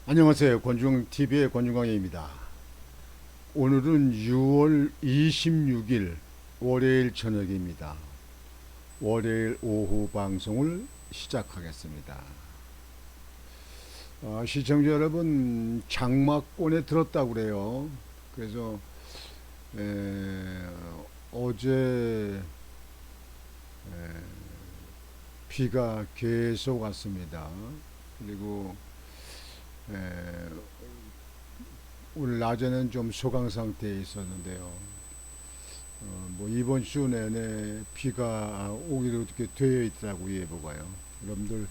안녕하세요. 권중TV의 권중광입니다. 오늘은 6월 26일 월요일 저녁입니다. 월요일 오후 방송을 시작하겠습니다. 시청자 여러분, 장마권에 들었다고 그래요. 그래서 에, 어제 비가 계속 왔습니다. 그리고 에, 오늘 낮에는 좀 소강 상태에 있었는데요. 뭐 이번 주 내내 비가 오기로 이렇게 되어 있더라고요, 예보가요. 여러분들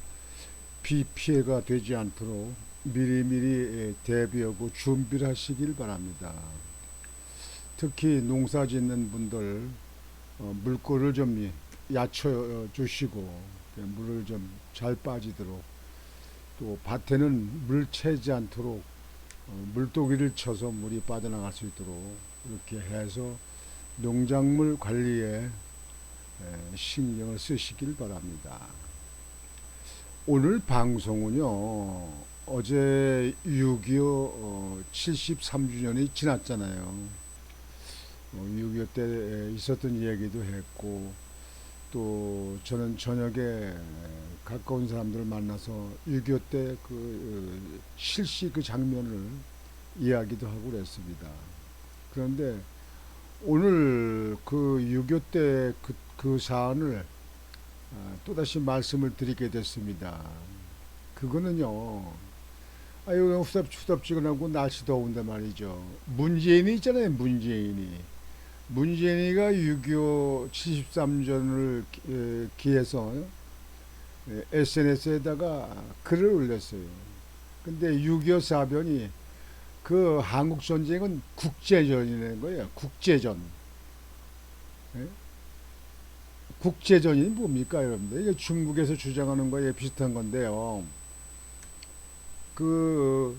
비 피해가 되지 않도록 미리미리 대비하고 준비를 하시길 바랍니다. 특히 농사 짓는 분들 물꼬를 좀 얕춰 주시고 물을 좀 잘 빠지도록, 또 밭에는 물 채지 않도록 물도기를 쳐서 물이 빠져나갈 수 있도록 이렇게 해서 농작물 관리에 신경을 쓰시길 바랍니다. 오늘 방송은요, 어제 6.25 73주년이 지났잖아요. 6.25 때 있었던 이야기도 했고, 또 저는 저녁에 가까운 사람들을 만나서 6.25 때 그 실시 그 장면을 이야기도 하고 그랬습니다. 그런데 오늘 그 6.25 때 그 사안을 또다시 말씀을 드리게 됐습니다. 그거는요, 아유, 후덥지근하고 날씨 더운데 말이죠. 문재인이 있잖아요, 문재인이. 문재인이가 6.25 73전을 기해서 SNS에다가 글을 올렸어요. 근데 6.25 사변이 그 한국 전쟁은 국제전이라는 거예요. 국제전. 예? 국제전이 뭡니까, 여러분들? 이게 중국에서 주장하는 거에 비슷한 건데요. 그,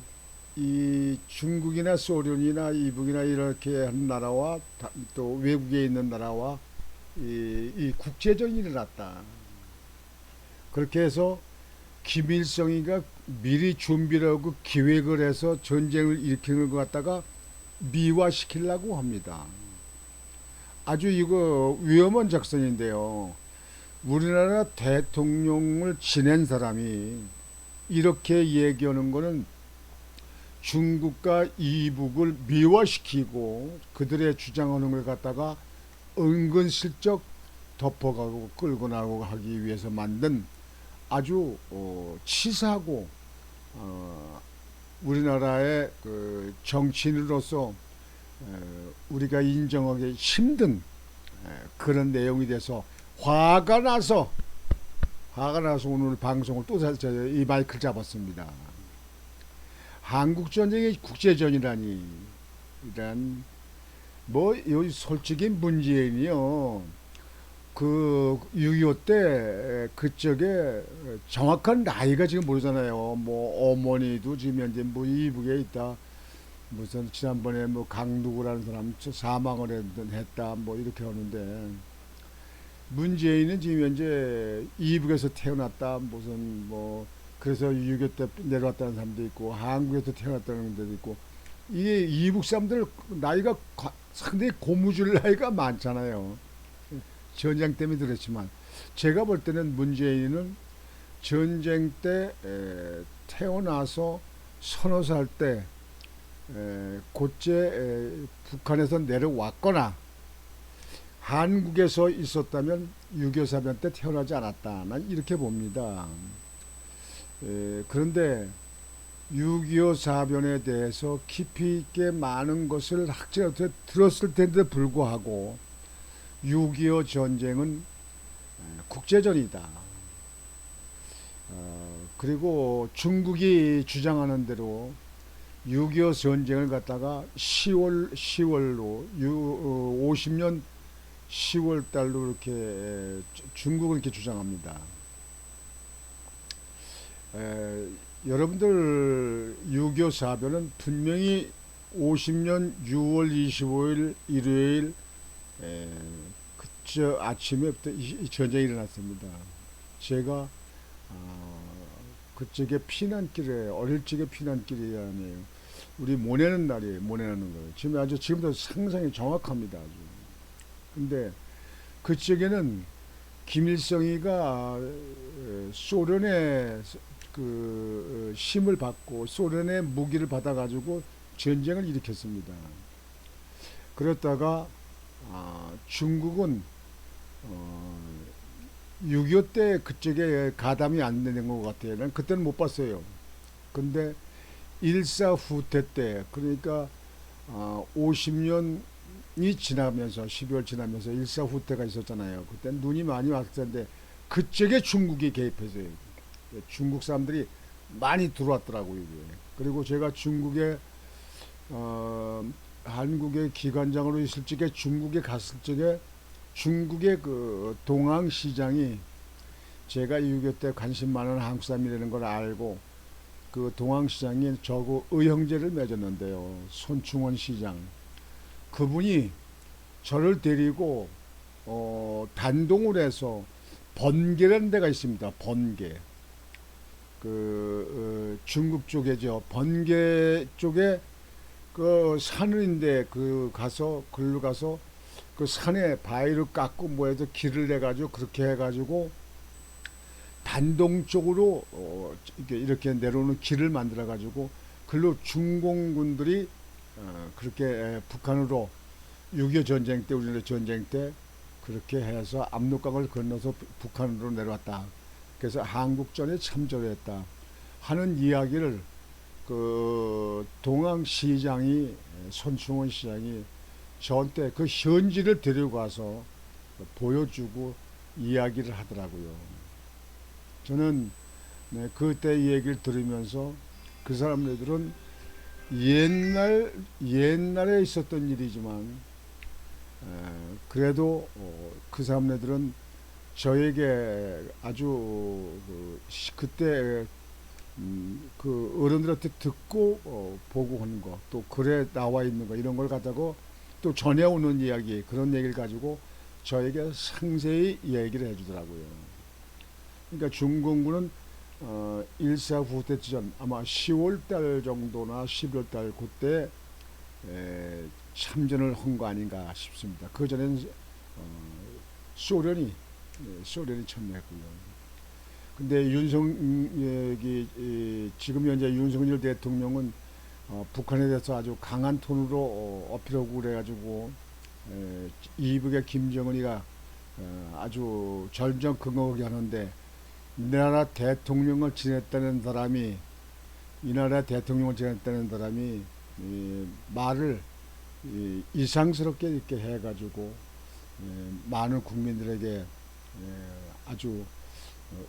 이 중국이나 소련이나 이북이나 이렇게 한 나라와 또 외국에 있는 나라와 이 국제전이 일어났다. 그렇게 해서 김일성이가 미리 준비를 하고 기획을 해서 전쟁을 일으키는 것 갖다가 미화시키려고 합니다. 아주 이거 위험한 작전인데요. 우리나라 대통령을 지낸 사람이 이렇게 얘기하는 거는 중국과 이북을 미화시키고 그들의 주장하는 걸 갖다가 은근슬쩍 덮어가고 끌고 나가고 하기 위해서 만든 아주 치사하고 우리나라의 그 정치인으로서 우리가 인정하기 힘든 그런 내용이 돼서 화가 나서 오늘 방송을 또 이 마이크를 잡았습니다. 한국 전쟁이 국제전이라니, 이란 뭐 솔직히 문재인이요, 그 6.25 때 그쪽에 정확한 나이가 지금 모르잖아요. 뭐 어머니도 지금 현재 뭐 이북에 있다. 무슨 지난번에 뭐 강누구라는 사람 사망을 했다. 뭐 이렇게 하는데 문재인은 지금 현재 이북에서 태어났다. 무슨 뭐 그래서 6.25 때 내려왔다는 사람도 있고 한국에서 태어났다는 데도 있고, 이게 이북 사람들 나이가 상당히 고무줄 나이가 많잖아요. 전쟁 때문에 그렇지만 제가 볼 때는 문재인은 전쟁 때 태어나서 서너 살 때 곧제 북한에서 내려왔거나 한국에서 있었다면 6.25 사변 때 태어나지 않았다. 난 이렇게 봅니다. 그런데 6.25 사변에 대해서 깊이 있게 많은 것을 학자한테 들었을 텐데 불구하고 6.25 전쟁은 국제전이다. 그리고 중국이 주장하는 대로 6.25 전쟁을 갖다가 10월로 50년 10월 달로 이렇게 중국은 이렇게 주장합니다. 여러분들 6.25 사변은 분명히 50년 6월 25일 일요일 아침에부터 이 전쟁이 일어났습니다. 제가 그쪽에 피난길에 어릴 적에 피난길이 아니에요. 우리 모내는 날이에요. 모내는 거예요. 지금 아주 지금도 상상이 정확합니다. 아주. 근데 그쪽에는 김일성이가 소련의 힘을 받고 소련의 무기를 받아가지고 전쟁을 일으켰습니다. 그랬다가 중국은 6.25 때 그쪽에 가담이 안 되는 것 같아요. 난 그때는 못 봤어요. 근데 일사 후퇴 때 그러니까 50년이 지나면서 12월 지나면서 일사 후퇴가 있었잖아요. 그때 눈이 많이 왔을 텐데 그쪽에 중국이 개입했어요. 중국 사람들이 많이 들어왔더라고요. 이게. 그리고 제가 중국에 한국의 기관장으로 있을 적에 중국에 갔을 적에 중국의 그 동항시장이 제가 6.25 때 관심 많은 한국 사람이라는 걸 알고 그 동항시장이 저하고 의형제를 맺었는데요. 손충원 시장. 그분이 저를 데리고 단동을 해서 번개라는 데가 있습니다. 번개. 중국 쪽에죠. 번개 쪽에 그 산인데 글로 가서 그 산에 바위를 깎고 뭐 해서 길을 내가지고 그렇게 해가지고 단동 쪽으로 이렇게 내려오는 길을 만들어 가지고 글로 중공군들이 그렇게 북한으로 6.25 전쟁 때 우리나라 전쟁 때 그렇게 해서 압록강을 건너서 북한으로 내려왔다. 그래서 한국전에 참전했다 하는 이야기를 그 동항시장이 손충원 시장이 저한테 그 현지를 데리고 가서 보여주고 이야기를 하더라고요. 저는 그때 얘기를 들으면서 그 사람들은 옛날에 있었던 일이지만 그래도 그 사람들은 저에게 아주 그때 그 어른들한테 듣고 보고 하는 거 또 글에 나와 있는 거 이런 걸 가지고 또 전해오는 이야기 그런 얘기를 가지고 저에게 상세히 얘기를 해주더라고요. 그러니까 중공군은 일사 후퇴전 아마 10월달 정도나 11월달 그때 참전을 한 거 아닌가 싶습니다. 그 전에는 소련이 참여했고요. 근데 지금 현재 윤석열 대통령은 북한에 대해서 아주 강한 톤으로 어필하고 그래가지고 이북의 김정은이가 아주 절정긍긍하게 하는데 이 나라 대통령을 지냈다는 사람이 말을 이상스럽게 이렇게 해가지고 많은 국민들에게 아주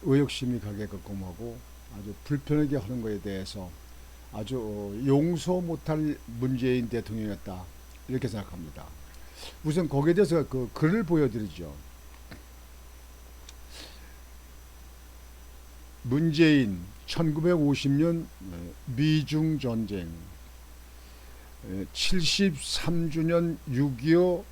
의욕심이 가게끔 하고 아주 불편하게 하는 것에 대해서 아주 용서 못할 문재인 대통령이었다 이렇게 생각합니다. 우선 거기에 대해서 그 글을 보여드리죠. 문재인 1950년 미중 전쟁 73주년 6.25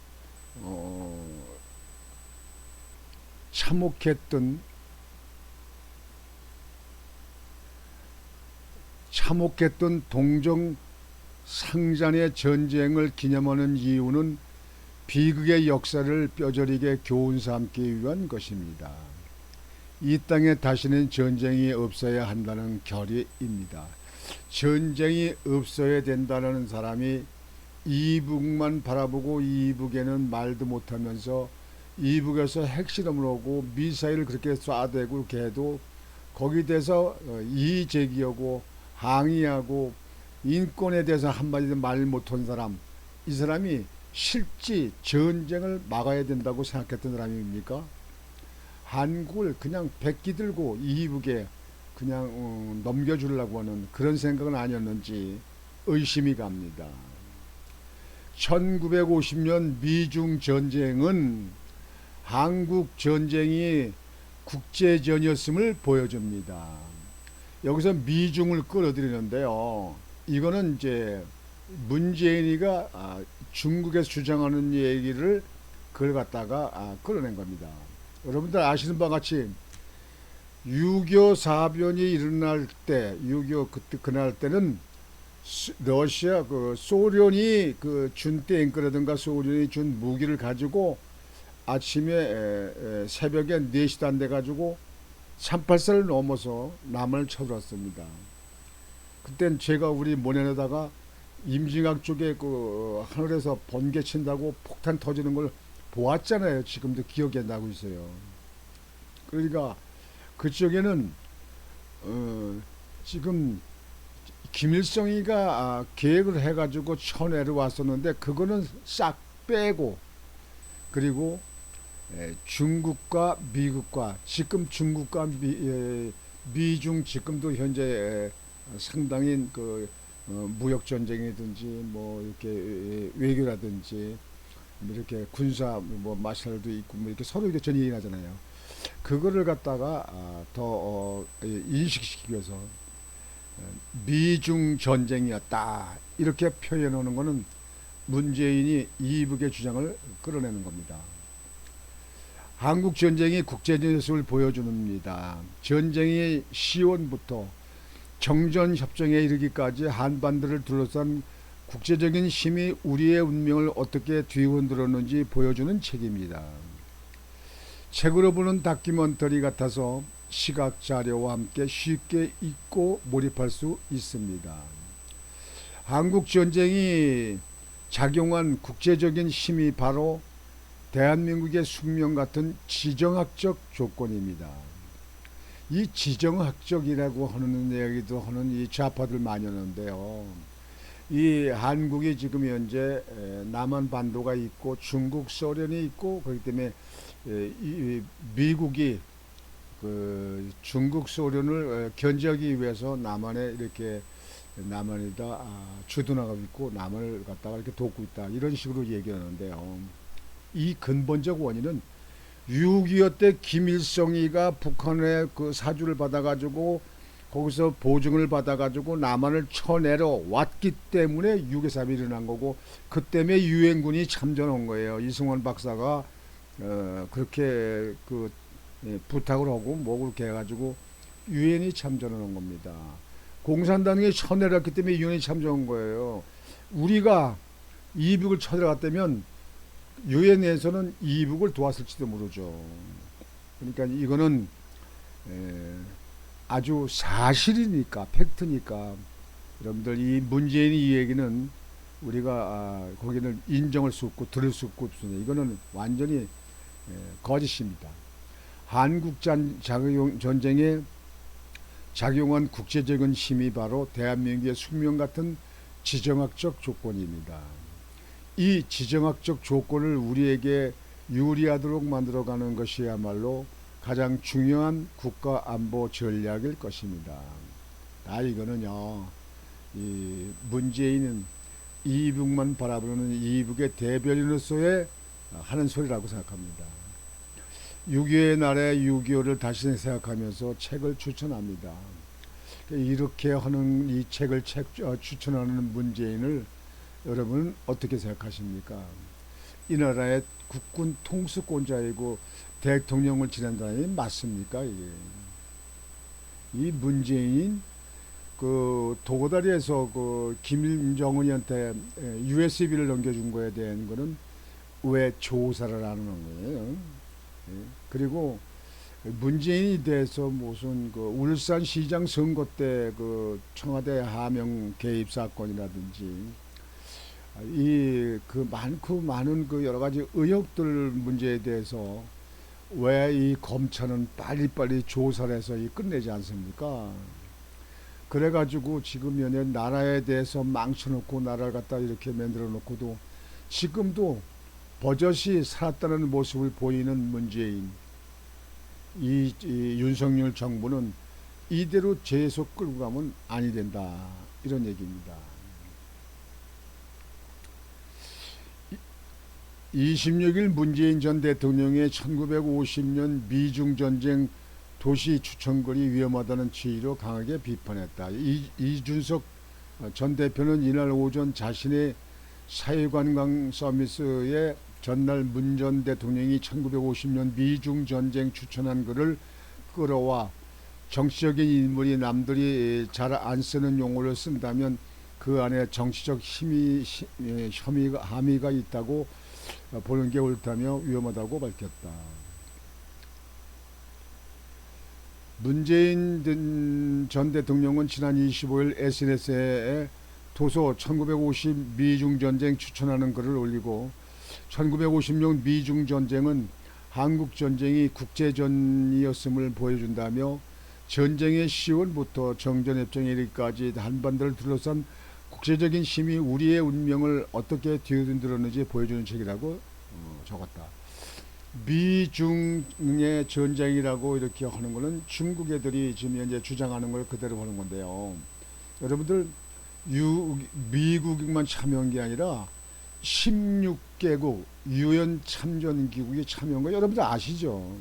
참혹했던 동정 상잔의 전쟁을 기념하는 이유는 비극의 역사를 뼈저리게 교훈 삼기 위한 것입니다. 이 땅에 다시는 전쟁이 없어야 한다는 결의입니다. 전쟁이 없어야 된다는 사람이 이북만 바라보고 이북에는 말도 못하면서 이북에서 핵실험을 하고 미사일을 그렇게 쏴대고 이렇게 해도 거기에 대해서 이의 제기하고 항의하고 인권에 대해서 한마디도 말 못한 사람, 이 사람이 실제 전쟁을 막아야 된다고 생각했던 사람입니까? 한국을 그냥 백기 들고 이북에 그냥 넘겨주려고 하는 그런 생각은 아니었는지 의심이 갑니다. 1950년 미중 전쟁은 한국 전쟁이 국제전이었음을 보여줍니다. 여기서 미중을 끌어들이는데요. 이거는 이제 문재인이가 중국에서 주장하는 얘기를 그걸 갖다가 끌어낸 겁니다. 여러분들 아시는 바와 같이 6.25 사변이 일어날 때, 6.25 그때 그날 때는 러시아 그 소련이 그 준 탱크라든가 소련이 준 무기를 가지고 아침에 새벽에 4시도 안 돼 가지고 38선을 넘어서 남한을 쳐들었습니다. 그땐 제가 우리 모년에다가 임진각 쪽에 그 하늘에서 번개 친다고 폭탄 터지는 걸 보았잖아요. 지금도 기억이 나고 있어요. 그러니까 그쪽에는 지금 김일성이가 계획을 해가지고 쳐내려 왔었는데 그거는 싹 빼고, 그리고 중국과 미국과 지금 중국과 미중 지금도 현재 상당히 그 무역 전쟁이든지 뭐 이렇게 외교라든지 뭐 이렇게 군사 뭐 마샬도 있고 뭐 이렇게 서로 이렇게 전쟁이 나잖아요. 그거를 갖다가 더 인식시키기 위해서 미중 전쟁이었다 이렇게 표현하는 것은 문재인이 이북의 주장을 끌어내는 겁니다. 한국 전쟁이 국제적인 모습을 보여줍니다. 전쟁의 시원부터 정전협정에 이르기까지 한반도를 둘러싼 국제적인 힘이 우리의 운명을 어떻게 뒤흔들었는지 보여주는 책입니다. 책으로 보는 다큐멘터리 같아서 시각 자료와 함께 쉽게 읽고 몰입할 수 있습니다. 한국 전쟁이 작용한 국제적인 힘이 바로 대한민국의 숙명 같은 지정학적 조건입니다. 이 지정학적이라고 하는 이야기도 하는 이 좌파들 많이 하는데요. 이 한국이 지금 현재 남한 반도가 있고 중국 소련이 있고 그렇기 때문에 이 미국이 그 중국 소련을 견제하기 위해서 남한에 이렇게 남한에다 주둔하고 있고 남한을 갖다가 이렇게 돕고 있다 이런 식으로 얘기하는데요. 이 근본적 원인은 6.25 때 김일성이가 북한의 그 사주를 받아가지고 거기서 보증을 받아가지고 남한을 쳐내려 왔기 때문에 6.25 사변이 일어난 거고, 그 때문에 유엔군이 참전한 거예요. 이승원 박사가 그렇게 그 부탁을 하고 뭐 그렇게 해가지고 유엔이 참전한 겁니다. 공산당이 쳐내렸기 때문에 유엔이 참전한 거예요. 우리가 이북을 쳐들어갔다면 유엔에서는 이북을 도왔을지도 모르죠. 그러니까 이거는 아주 사실이니까, 팩트니까 여러분들 이 문재인 이 얘기는 우리가 거기는 인정할 수 없고 들을 수 없습니다. 이거는 완전히 거짓입니다. 한국 전쟁에 작용한 국제적인 힘이 바로 대한민국의 숙명 같은 지정학적 조건입니다. 이 지정학적 조건을 우리에게 유리하도록 만들어가는 것이야말로 가장 중요한 국가 안보 전략일 것입니다. 이거는요, 이 문재인은 이북만 바라보는 이북의 대변인으로서의 하는 소리라고 생각합니다. 6.25의 날에 6.25를 다시 생각하면서 책을 추천합니다. 이렇게 하는 이 책을 추천하는 문재인을 여러분은 어떻게 생각하십니까? 이 나라의 국군 통수권자이고 대통령을 지낸 사람이 맞습니까? 이게 이 문재인 그 도고다리에서 그 김정은이한테 USB를 넘겨준 거에 대한 거는 왜 조사를 안 하는 거예요? 그리고 문재인에 대해서 무슨 그 울산시장 선거 때 그 청와대 하명 개입 사건이라든지 이 그 많고 많은 그 여러 가지 의혹들 문제에 대해서 왜 이 검찰은 빨리빨리 조사를 해서 끝내지 않습니까? 그래가지고 지금 연예 나라에 대해서 망쳐놓고 나라를 갖다 이렇게 만들어 놓고도 지금도 버젓이 살았다는 모습을 보이는 문재인, 이 윤석열 정부는 이대로 계속 끌고 가면 아니 된다 이런 얘기입니다. 26일 문재인 전 대통령의 1950년 미중전쟁 도시 추천거리 위험하다는 취지로 강하게 비판했다. 이준석 전 대표는 이날 오전 자신의 사회관광 서비스에 전날 문 전 대통령이 1950년 미중전쟁 추천한 글을 끌어와 정치적인 인물이 남들이 잘 안 쓰는 용어를 쓴다면 그 안에 정치적 함의가 있다고 보는 게 옳다며 위험하다고 밝혔다. 문재인 전 대통령은 지난 25일 SNS에 도서 1950 미중전쟁 추천하는 글을 올리고 1956 미중전쟁은 한국전쟁이 국제전이었음을 보여준다며 전쟁의 시원부터 정전협정에 이르기까지 한반도를 둘러싼 국제적인 힘이 우리의 운명을 어떻게 뒤흔들었는지 보여주는 책이라고 적었다. 미중의 전쟁이라고 이렇게 하는 거는 중국 애들이 지금 현재 주장하는 걸 그대로 하는 건데요. 여러분들 미국만 참여한 게 아니라 16개국 유엔 참전기국이 참여한 거 여러분들 아시죠?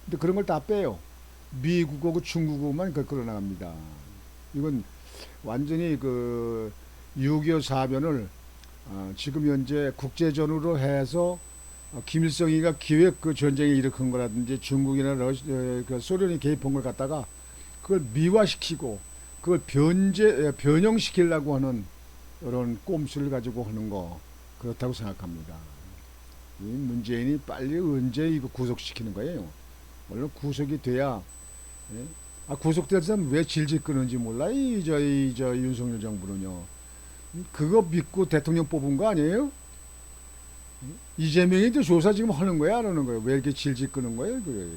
근데 그런 걸 다 빼요. 미국하고 중국하고만 거꾸로 나갑니다. 이건 완전히 그 6.25 사변을 지금 현재 국제전으로 해서 김일성이가 기획 그 전쟁에 일으킨 거라든지 중국이나 그 소련이 개입한 걸 갖다가 그걸 미화시키고 그걸 변형시키려고 하는 이런 꼼수를 가지고 하는 거 그렇다고 생각합니다. 이 문재인이 빨리 언제 이거 구속시키는 거예요. 물론 구속이 돼야 구속된 사람 왜 질질 끄는지 몰라. 저 윤석열 정부는요. 그거 믿고 대통령 뽑은 거 아니에요? 이재명이도 조사 지금 하는 거야, 안 하는 거야? 왜 이렇게 질질 끄는 거예요, 그래?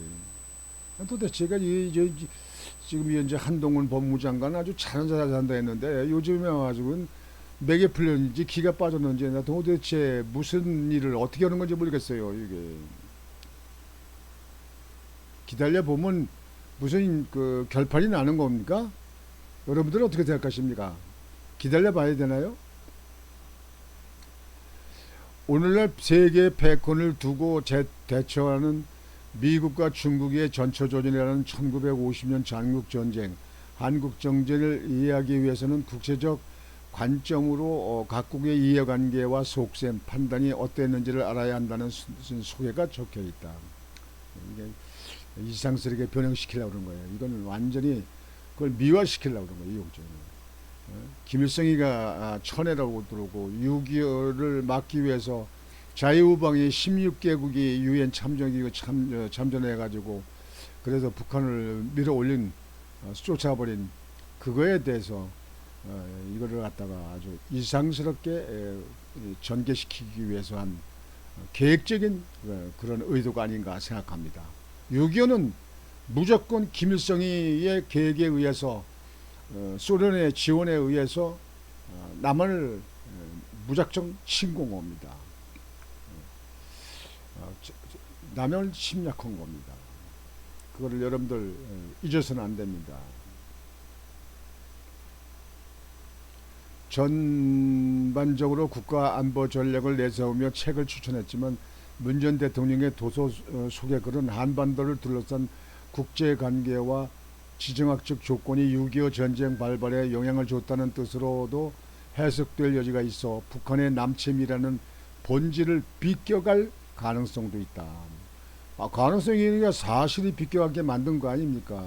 도대체가 지금 현재 한동훈 법무장관 아주 잘한다 했는데 요즘에 와가지고는 맥에 풀렸는지 기가 빠졌는지 나 도대체 무슨 일을 어떻게 하는 건지 모르겠어요, 이게. 기다려 보면 무슨 그 결판이 나는 겁니까? 여러분들은 어떻게 생각하십니까? 기다려 봐야 되나요? 오늘날 세계 패권을 두고 대처하는 미국과 중국의 전초전이라는 1950년 장국전쟁, 한국정전을 이해하기 위해서는 국제적 관점으로 각국의 이해관계와 속셈, 판단이 어땠는지를 알아야 한다는 소개가 적혀 있다. 이게 이상스럽게 변형시키려고 그런 거예요. 이건 완전히 그걸 미화시키려고 그런 거예요. 김일성이가 천해라고 들어오고 6.25를 막기 위해서 자유우방의 16개국이 유엔 참전기구 참전해가지고 그래서 북한을 밀어 올린 쫓아버린 그거에 대해서 이거를 갖다가 아주 이상스럽게 전개시키기 위해서 한 계획적인 그런 의도가 아닌가 생각합니다. 6.25는 무조건 김일성이의 계획에 의해서 소련의 지원에 의해서 남한을 무작정 침공한 겁니다. 남한을 침략한 겁니다. 그거를 여러분들 잊어서는 안 됩니다. 전반적으로 국가 안보 전략을 내세우며 책을 추천했지만 문 전 대통령의 도서 소개글은 한반도를 둘러싼 국제관계와 지정학적 조건이 6.25 전쟁 발발에 영향을 줬다는 뜻으로도 해석될 여지가 있어 북한의 남침이라는 본질을 비껴갈 가능성도 있다. 가능성이 있으니까 사실이 비껴가게 만든 거 아닙니까?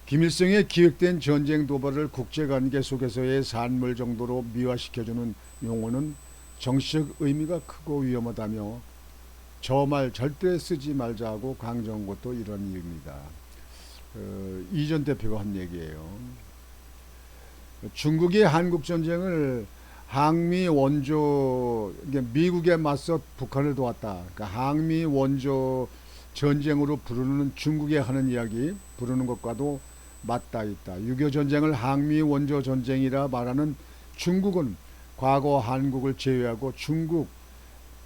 김일성의 기획된 전쟁 도발을 국제관계 속에서의 산물 정도로 미화시켜주는 용어는 정치적 의미가 크고 위험하다며 저 말 절대 쓰지 말자고 강조한 것도 이런 이유입니다. 이 전 대표가 한 얘기예요. 중국이 한국전쟁을 항미 원조, 미국에 맞서 북한을 도왔다. 그러니까 항미 원조 전쟁으로 부르는 중국이 하는 이야기, 부르는 것과도 맞닿아 있다. 6.25 전쟁을 항미 원조 전쟁이라 말하는 중국은 과거 한국을 제외하고 중국,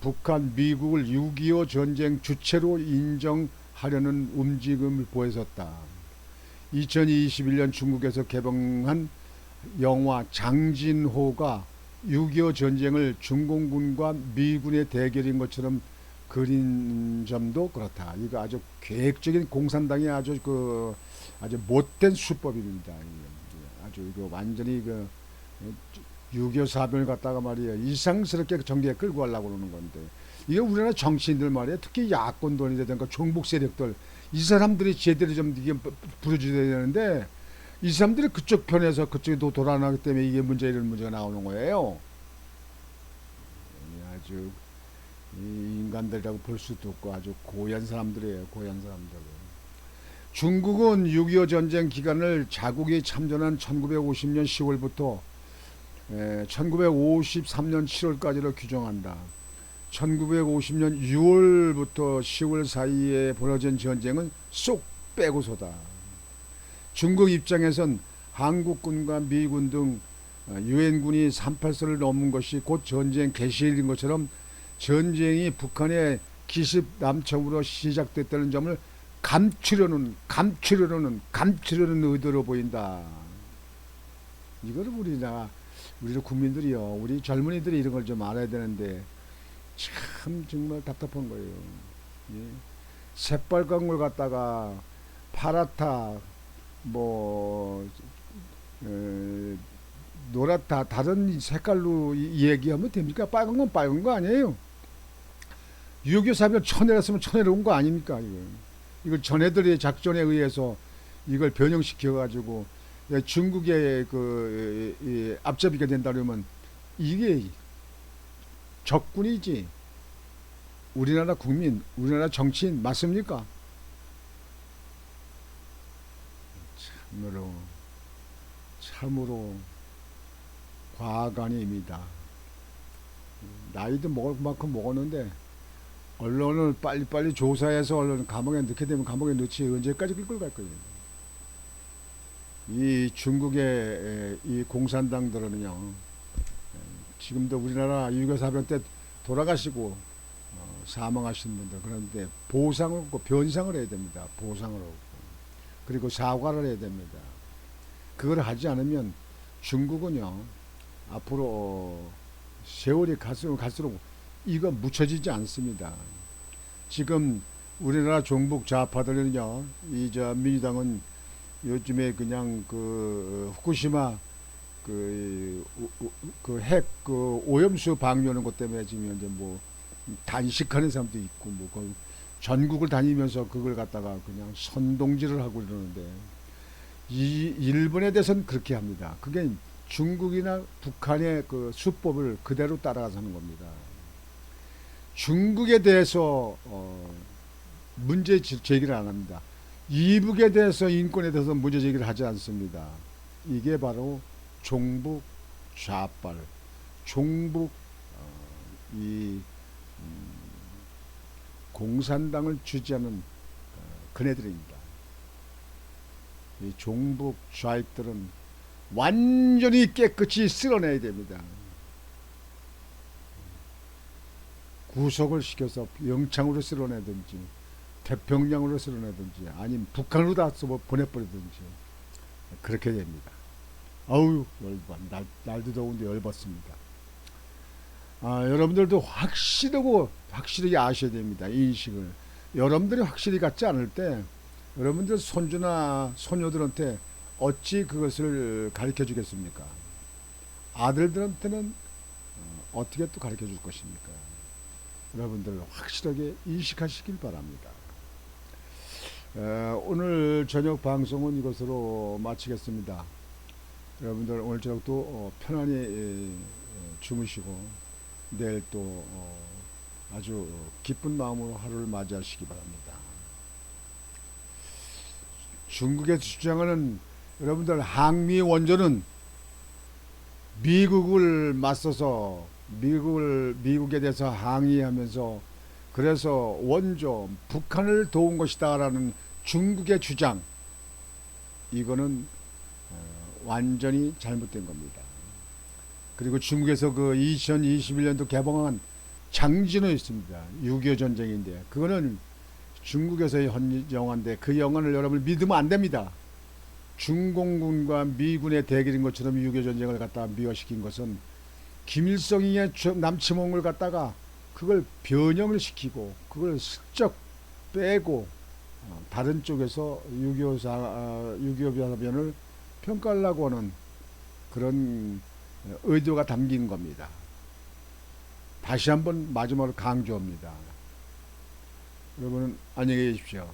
북한, 미국을 6.25 전쟁 주체로 인정하려는 움직임을 보였었다. 2021년 중국에서 개봉한 영화 장진호가 6.25 전쟁을 중공군과 미군의 대결인 것처럼 그린 점도 그렇다. 이거 아주 계획적인 공산당의 아주 못된 수법입니다. 아주 이거 완전히 6.25 사변을 갖다가 말이야 이상스럽게 전개에 끌고 가려고 그러는 건데 이게 우리나라 정치인들 말이야 특히 야권론이라든가 종북 세력들 이 사람들이 제대로 좀 이게 부르줘야 되는데 이 사람들이 그쪽 편에서 그쪽에 돌아나기 때문에 이게 이런 문제가 나오는 거예요. 아주 이 인간들이라고 볼 수도 없고 아주 고얀 사람들이에요. 고얀 사람들. 중국은 6.25 전쟁 기간을 자국이 참전한 1950년 10월부터 1953년 7월까지로 규정한다. 1950년 6월부터 10월 사이에 벌어진 전쟁은 쏙 빼고서다. 중국 입장에선 한국군과 미군 등 유엔군이 38선을 넘은 것이 곧 전쟁 개시일인 것처럼 전쟁이 북한의 기습 남청으로 시작됐다는 점을 감추려는 의도로 보인다. 이거를 우리 국민들이요, 우리 젊은이들이 이런 걸 좀 알아야 되는데 참 정말 답답한 거예요. 예. 새빨간 걸 갖다가 파랗다, 뭐 노랗다, 다른 색깔로 얘기하면 됩니까? 빨간 건 빨간 거 아니에요. 6.25 사변 쳐내렸으면 쳐내려온 거 아닙니까? 이걸 전해들의 작전에 의해서 이걸 변형시켜 가지고 중국의 앞잡이가 된다 그러면 이게 적군이지 우리나라 국민, 우리나라 정치인 맞습니까? 참으로 과간입니다. 나이도 먹을 만큼 먹었는데 언론을 빨리빨리 조사해서 언론 감옥에 넣게 되면 감옥에 넣지 언제까지 끌고 갈 거예요. 이 중국의 이 공산당들은요, 지금도 우리나라 6.25 사변 때 돌아가시고 사망하신 분들, 그런데 보상을 없고 변상을 해야 됩니다. 보상을 없고 그리고 사과를 해야 됩니다. 그걸 하지 않으면 중국은요 앞으로 세월이 갈수록 이거 묻혀지지 않습니다. 지금 우리나라 종북 좌파들은요, 민주당은 요즘에 그냥 후쿠시마 핵 오염수 방류하는 것 때문에 지금 이제 뭐 단식하는 사람도 있고 전국을 다니면서 그걸 갖다가 그냥 선동질을 하고 이러는데 이 일본에 대해서는 그렇게 합니다. 그게 중국이나 북한의 수법을 그대로 따라가서 하는 겁니다. 중국에 대해서 문제 제기를 안 합니다. 이북에 대해서 인권에 대해서 문제 제기를 하지 않습니다. 이게 바로 종북 좌빨, 종북 공산당을 주지하는 그네들입니다. 이 종북 좌익들은 완전히 깨끗이 쓸어내야 됩니다. 구속을 시켜서 영창으로 쓸어내든지 태평양으로 쓸어내든지 아니면 북한으로 다 보내버리든지 그렇게 됩니다. 아우 날도 더운데 열받습니다. 여러분들도 확실히 아셔야 됩니다. 이 인식을. 여러분들이 확실히 갖지 않을 때 여러분들 손주나 손녀들한테 어찌 그것을 가르쳐 주겠습니까? 아들들한테는 어떻게 또 가르쳐 줄 것입니까? 여러분들 확실하게 인식하시길 바랍니다. 오늘 저녁 방송은 이것으로 마치겠습니다. 여러분들 오늘 저녁도 편안히 주무시고 내일 또 아주 기쁜 마음으로 하루를 맞이하시기 바랍니다. 중국에서 주장하는 여러분들 항미 원조는 미국을 맞서서 미국에 대해서 항의하면서 그래서 원조 북한을 도운 것이다라는 중국의 주장, 이거는 완전히 잘못된 겁니다. 그리고 중국에서 2021년도 개봉한 장진호 있습니다. 6.25 전쟁인데 그거는 중국에서의 영화인데 그 영화를 여러분 믿으면 안 됩니다. 중공군과 미군의 대결인 것처럼 6.25 전쟁을 갖다가 미화시킨 것은 김일성의 남침홍을 갖다가 그걸 변형을 시키고 그걸 슬쩍 빼고 다른 쪽에서 6.25 사변을 평가하려고 하는 그런 의도가 담긴 겁니다. 다시 한번 마지막으로 강조합니다. 여러분은 안녕히 계십시오.